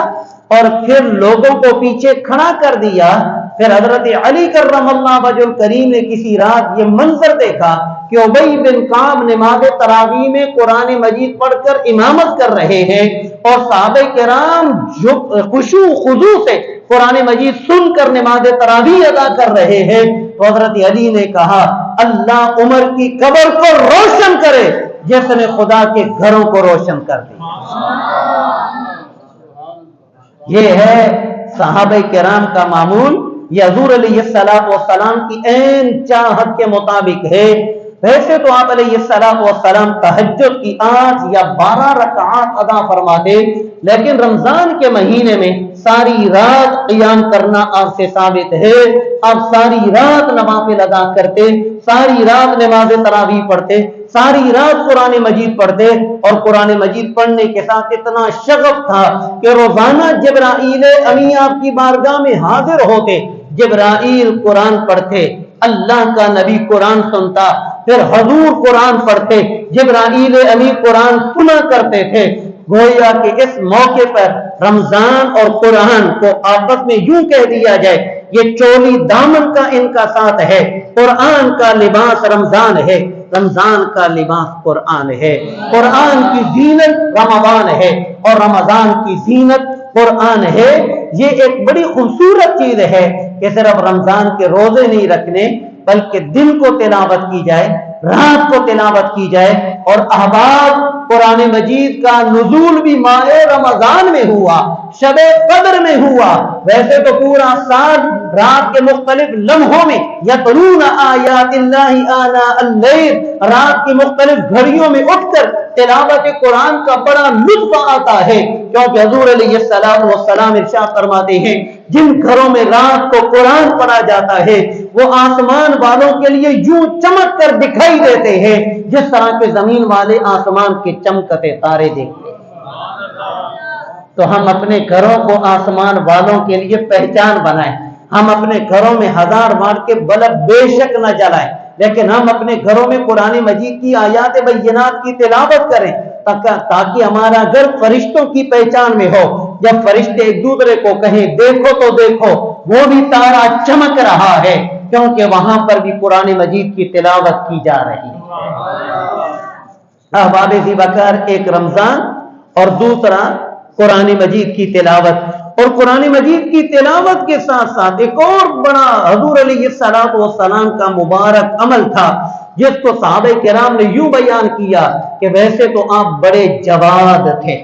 اور پھر لوگوں کو پیچھے کھڑا کر دیا۔ پھر حضرت علی کرم اللہ وجہ الکریم نے کسی رات یہ منظر دیکھا کہ ابی بن کعب نماز تراویح میں قرآن مجید پڑھ کر امامت کر رہے ہیں اور صحابہ کرام خشوع خضوع سے قرآن مجید سن کر نماز تراویح ادا کر رہے ہیں۔ تو حضرت علی نے کہا اللہ عمر کی قبر کو روشن کرے جس نے خدا کے گھروں کو روشن کر دیا۔ یہ ہے صحابہ کرام کا معمول، یہ حضور علیہ السلام کی عین چاہت کے مطابق ہے ویسے تو آپ علیہ السلام تہجد کی 8 یا 12 رکعات ادا فرماتے، لیکن رمضان کے مہینے میں ساری رات قیام کرنا آپ سے ثابت ہے۔ آپ ساری رات نوافل ادا کرتے، ساری رات نماز تراویح پڑھتے، ساری رات قرآن مجید پڑھتے، اور قرآن مجید پڑھنے کے ساتھ اتنا شغف تھا کہ روزانہ جبرائیل امین آپ کی بارگاہ میں حاضر ہوتے، جبرائیل قرآن پڑھتے، اللہ کا نبی قرآن سنتا، پھر حضور قرآن پڑھتے، جبرائیل امین قرآن سنا کرتے تھے۔ گویا کہ اس موقع پر رمضان اور قرآن کو آپس میں یوں کہہ دیا جائے، یہ چولی دامن کا ان کا ساتھ ہے۔ قرآن کا لباس رمضان ہے، رمضان کا لباس قرآن ہے، قرآن کی زینت رمضان ہے، اور رمضان کی زینت قرآن ہے۔ یہ ایک بڑی خوبصورت چیز ہے کہ صرف رمضان کے روزے نہیں رکھنے، بلکہ دن کو تلاوت کی جائے، رات کو تلاوت کی جائے۔ اور احباب، قرآن مجید کا نزول بھی ماہ رمضان میں ہوا، شب قدر میں ہوا۔ ویسے تو پورا سال رات کے مختلف لمحوں میں یتلون آیات اللہ آناء اللیل، رات کی مختلف گھڑیوں میں اٹھ کر تلاوت قرآن کا بڑا لطف آتا ہے، کیونکہ حضور علیہ السلام ارشاد فرماتے ہیں جن گھروں میں رات کو قرآن پڑھا جاتا ہے وہ آسمان والوں کے لیے یوں چمک کر دکھائی دیتے ہیں جس طرح کے زمین والے آسمان کے چمکتے تارے دیکھتے ہیں۔ تو ہم اپنے گھروں کو آسمان والوں کے لیے پہچان بنائیں۔ ہم اپنے گھروں میں 1000 واٹ کے بلب بے شک نہ جلائیں، لیکن ہم اپنے گھروں میں قرآن مجید کی آیات بینات کی تلاوت کریں، تاکہ ہمارا گھر فرشتوں کی پہچان میں ہو۔ جب فرشتے ایک دوسرے کو کہیں دیکھو تو دیکھو وہ بھی تارا چمک رہا ہے، کیونکہ وہاں پر بھی قرآن مجید کی تلاوت کی جا رہی ہے۔ احباب ذی وقار، ایک رمضان اور دوسرا قرآن مجید کی تلاوت۔ اور قرآن مجید کی تلاوت کے ساتھ ساتھ ایک اور بڑا حضور علیہ السلام کا مبارک عمل تھا، جس کو صحابہ کرام نے یوں بیان کیا کہ ویسے تو آپ بڑے جواد تھے۔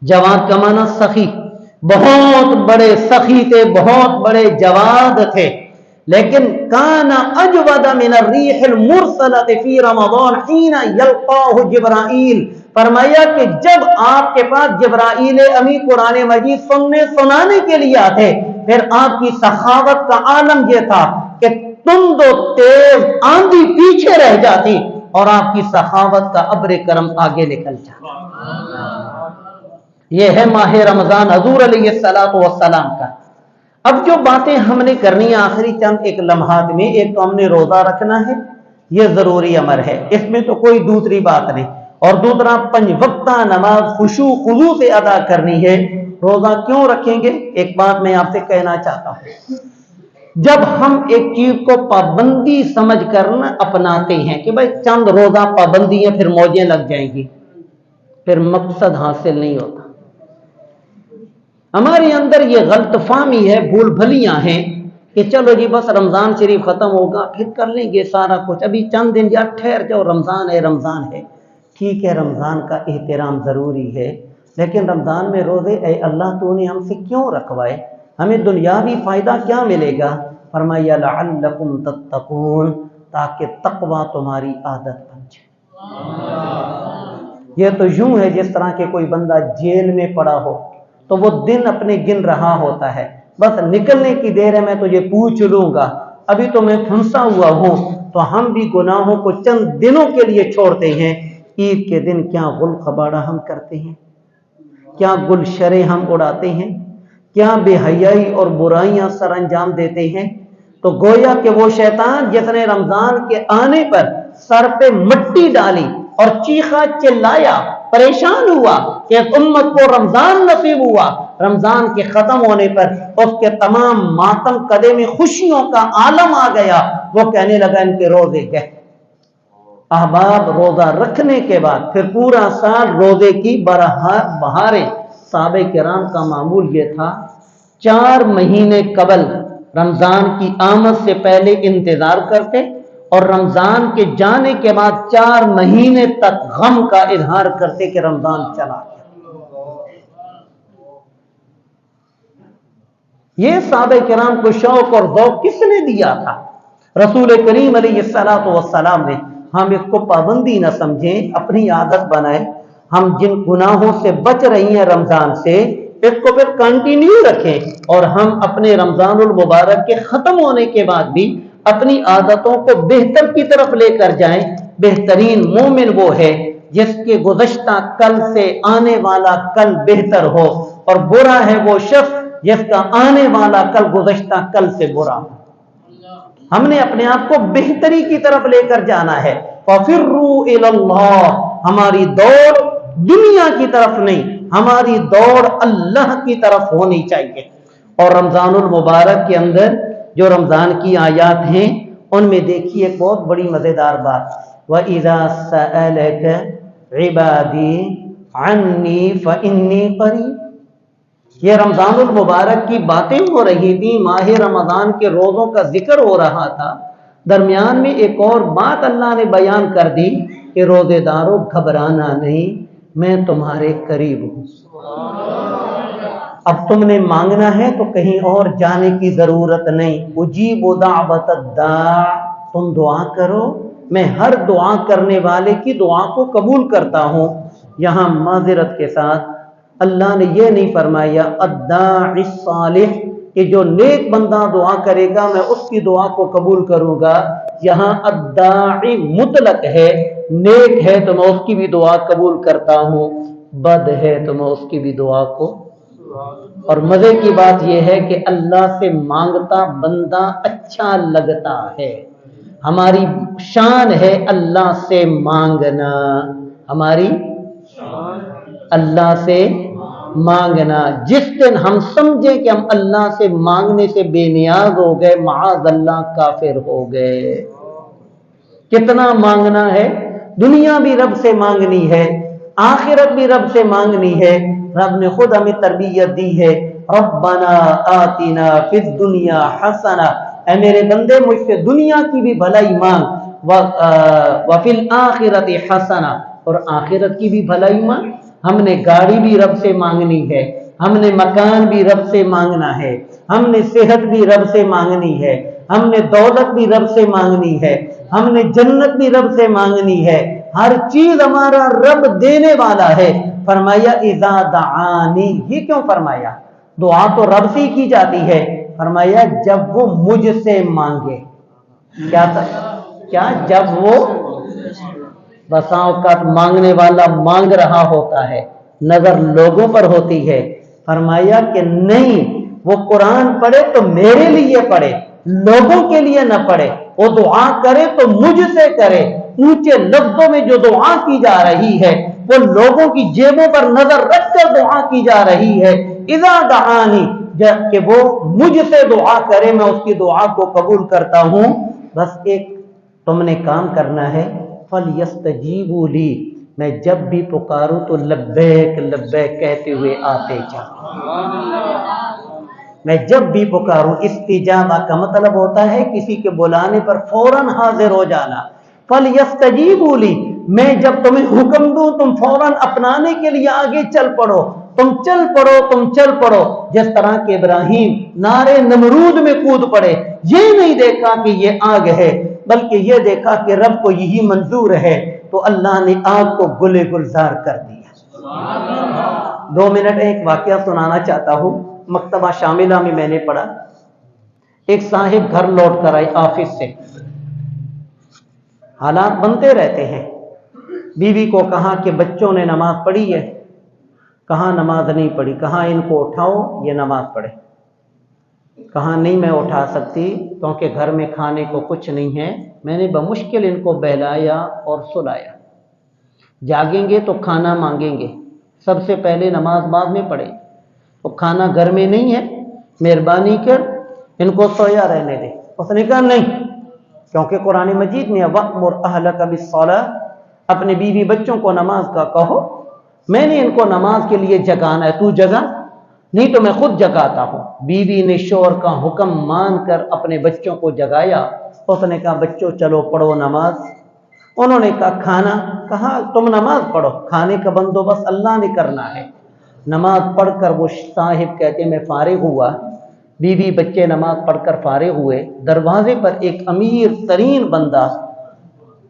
جواد کا معنی سخی، بہت بڑے سخی تھے، بہت بڑے جواد تھے، لیکن کان اجود من الریح المرسلۃ فی رمضان حین یلقاہ جبرائیل، فرمایا کہ جب آپ کے پاس جبرائیل امین قرآن مجید سنانے کے لیے آتے، پھر آپ کی سخاوت کا عالم یہ تھا کہ تند و تیز آندھی پیچھے رہ جاتی اور آپ کی سخاوت کا ابر کرم آگے نکل جاتا۔ یہ ہے ماہ رمضان حضور علیہ السلام کا۔ اب جو باتیں ہم نے کرنی ہیں آخری چند ایک لمحات میں، ایک تو ہم نے روزہ رکھنا ہے، یہ ضروری امر ہے، اس میں تو کوئی دوسری بات نہیں، اور دوسرا 5 وقتہ نماز خشوع خضوع سے ادا کرنی ہے۔ روزہ کیوں رکھیں گے؟ ایک بات میں آپ سے کہنا چاہتا ہوں، جب ہم ایک چیز کو پابندی سمجھ کر اپناتے ہیں کہ بھائی چند روزہ پابندی ہے پھر موجیں لگ جائیں گی، پھر مقصد حاصل نہیں ہوتا۔ ہمارے اندر یہ غلط فہمی ہے، بھول بھلیاں ہیں کہ چلو جی بس رمضان شریف ختم ہوگا پھر کر لیں گے سارا کچھ، ابھی چند دن یا ٹھہر جاؤ، رمضان ہے رمضان ہے۔ ٹھیک ہے، رمضان کا احترام ضروری ہے، لیکن رمضان میں روزے اے اللہ تو نے ہم سے کیوں رکھوائے؟ ہمیں دنیاوی فائدہ کیا ملے گا؟ فرمایا لعلکم تتقون، تاکہ تقوی تمہاری عادت بن جائے۔ یہ تو یوں ہے جس طرح کہ کوئی بندہ جیل میں پڑا ہو تو وہ دن اپنے گن رہا ہوتا ہے، بس نکلنے کی دیر ہے، میں تجھے پوچھ لوں گا، ابھی تو میں پھنسا ہوا ہوں۔ تو ہم بھی گناہوں کو چند دنوں کے لیے چھوڑتے ہیں۔ عید کے دن کیا غل خباڑہ ہم کرتے ہیں، کیا گلشریں ہم اڑاتے ہیں، کیا بے حیائی اور برائیاں سر انجام دیتے ہیں۔ تو گویا کہ وہ شیطان جس نے رمضان کے آنے پر سر پہ مٹی ڈالی اور چیخا چلایا، پریشان ہوا کہ امت کو رمضان نصیب ہوا، رمضان کے ختم ہونے پر اس کے تمام ماتم کدے میں خوشیوں کا عالم آ گیا، وہ کہنے لگا ان کے روزے گئے۔ احباب، روزہ رکھنے کے بعد پھر پورا سال روزے کی بہاریں۔ صحابہ کرام کا معمول یہ تھا، 4 مہینے قبل رمضان کی آمد سے پہلے انتظار کرتے، اور رمضان کے جانے کے بعد 4 مہینے تک غم کا اظہار کرتے کہ رمضان چلا گیا۔ یہ صحابہ کرام کو شوق اور ذوق کس نے دیا تھا؟ رسول کریم علیہ السلام نے۔ ہم اس کو پابندی نہ سمجھیں، اپنی عادت بنائیں. ہم جن گناہوں سے بچ رہی ہیں رمضان سے، اس کو پھر کنٹینیو رکھیں، اور ہم اپنے رمضان المبارک کے ختم ہونے کے بعد بھی اپنی عادتوں کو بہتر کی طرف لے کر جائیں. بہترین مومن وہ ہے جس کے گزشتہ کل سے آنے والا کل بہتر ہو، اور برا ہے وہ شخص جس کا آنے والا کل گزشتہ کل سے برا ہو. ہم نے اپنے آپ کو بہتری کی طرف لے کر جانا ہے. فَفِرُّوا إِلَى اللَّهِ، ہماری دوڑ دنیا کی طرف نہیں، ہماری دوڑ اللہ کی طرف ہونی چاہیے. اور رمضان المبارک کے اندر جو رمضان کی آیات ہیں ان میں دیکھیے ایک بہت بڑی مزیدار بات، وَإِذَا سَأَلَكَ عِبَادِي عَنِّي فَإِنِّي قَرِيبٌ. یہ رمضان المبارک کی باتیں ہو رہی تھیں، ماہ رمضان کے روزوں کا ذکر ہو رہا تھا. درمیان میں ایک اور بات اللہ نے بیان کر دی کہ روزے داروں گھبرانا نہیں، میں تمہارے قریب ہوں. اب تم نے مانگنا ہے تو کہیں اور جانے کی ضرورت نہیں. اجیب دعوت الداع، تم دعا کرو، میں ہر دعا کرنے والے کی دعا کو قبول کرتا ہوں. یہاں معذرت کے ساتھ اللہ نے یہ نہیں فرمایا الداعی الصالح کہ جو نیک بندہ دعا کرے گا میں اس کی دعا کو قبول کروں گا. یہاں الداعی مطلق ہے، نیک ہے تو میں اس کی بھی دعا قبول کرتا ہوں، بد ہے تو میں اس کی بھی دعا کو. اور مزے کی بات یہ ہے کہ اللہ سے مانگتا بندہ اچھا لگتا ہے. ہماری شان ہے اللہ سے مانگنا، ہماری اللہ سے مانگنا. جس دن ہم سمجھے کہ ہم اللہ سے مانگنے سے بے نیاز ہو گئے، معاذ اللہ کافر ہو گئے. کتنا مانگنا ہے، دنیا بھی رب سے مانگنی ہے، آخرت بھی رب سے مانگنی ہے. رب نے خود ہمیں تربیت دی ہے، ربنا آتنا فی الدنیا حسنہ، اے میرے بندے مجھ سے دنیا کی بھی بھلائی مانگ، وفی الآخرۃ حسنہ، اور آخرت کی بھی بھلائی مانگ. ہم نے گاڑی بھی رب سے مانگنی ہے، ہم نے مکان بھی رب سے مانگنا ہے، ہم نے صحت بھی رب سے مانگنی ہے، ہم نے دولت بھی رب سے مانگنی ہے، ہم نے جنت بھی رب سے مانگنی ہے. ہر چیز ہمارا رب دینے والا ہے. فرمایا اذا دعانی، یہ کیوں فرمایا؟ دعا تو رب سے ہی کی جاتی ہے. فرمایا جب وہ مجھ سے مانگے. کیا تھا؟ کیا جب وہ بسا اوقات مانگنے والا مانگ رہا ہوتا ہے، نظر لوگوں پر ہوتی ہے. فرمایا کہ نہیں، وہ قرآن پڑھے تو میرے لیے پڑھے، لوگوں کے لیے نہ پڑھے. وہ دعا کرے تو مجھ سے کرے. اونچے لفظوں میں جو دعا کی جا رہی ہے وہ لوگوں کی جیبوں پر نظر رکھ کر دعا کی جا رہی ہے. اذا دعانی، کہ وہ مجھ سے دعا کرے میں اس کی دعا کو قبول کرتا ہوں. بس ایک تم نے کام کرنا ہے، فَلْيَسْتَجِيبُوا لِي، میں جب بھی پکاروں تو لبیک لبیک کہتے ہوئے آتے جا. میں جب بھی پکاروں، استجابہ کا مطلب ہوتا ہے کسی کے بلانے پر فوراً حاضر ہو جانا. فَلْيَسْتَجِيبُوا لِي، میں جب تمہیں حکم دوں تم فوراً اپنانے کے لیے آگے چل پڑو. تم چل پڑو، تم چل پڑو. جس طرح کہ ابراہیم نارے نمرود میں کود پڑے، یہ نہیں دیکھا کہ یہ آگ ہے، بلکہ یہ دیکھا کہ رب کو یہی منظور ہے، تو اللہ نے آگ کو گلے گلزار کر دیا. 2 منٹ ایک واقعہ سنانا چاہتا ہوں. مکتبہ شاملہ میں میں نے پڑھا، ایک صاحب گھر لوٹ کر آئے آفس سے. حالات بنتے رہتے ہیں. بیوی کو کہا کہ بچوں نے نماز پڑھی ہے؟ کہا نماز نہیں پڑھی. کہا ان کو اٹھاؤ یہ نماز پڑھے. کہا نہیں میں اٹھا سکتی کیونکہ گھر میں کھانے کو کچھ نہیں ہے. میں نے بمشکل ان کو بہلایا اور سلایا. جاگیں گے تو کھانا مانگیں گے، سب سے پہلے نماز بعد میں پڑھیں. تو کھانا گھر میں نہیں ہے، مہربانی کر ان کو سویا رہنے دے. اس نے کہا نہیں، کیونکہ قرآن مجید میں وَأْمُرْ أَهْلَكَ بِالصَّلَاةِ، اپنے بیوی بچوں کو نماز کا کہو. میں نے ان کو نماز کے لیے جگانا ہے، تو جگا، نہیں تو میں خود جگاتا ہوں. بیوی نے شوہر کا حکم مان کر اپنے بچوں کو جگایا. اس نے کہا بچوں چلو پڑھو نماز. انہوں نے کہا کھانا؟ کہا تم نماز پڑھو، کھانے کا بندوبست اللہ نے کرنا ہے. نماز پڑھ کر وہ صاحب کہتے میں فارغ ہوا، بیوی بچے نماز پڑھ کر فارغ ہوئے. دروازے پر ایک امیر ترین بندہ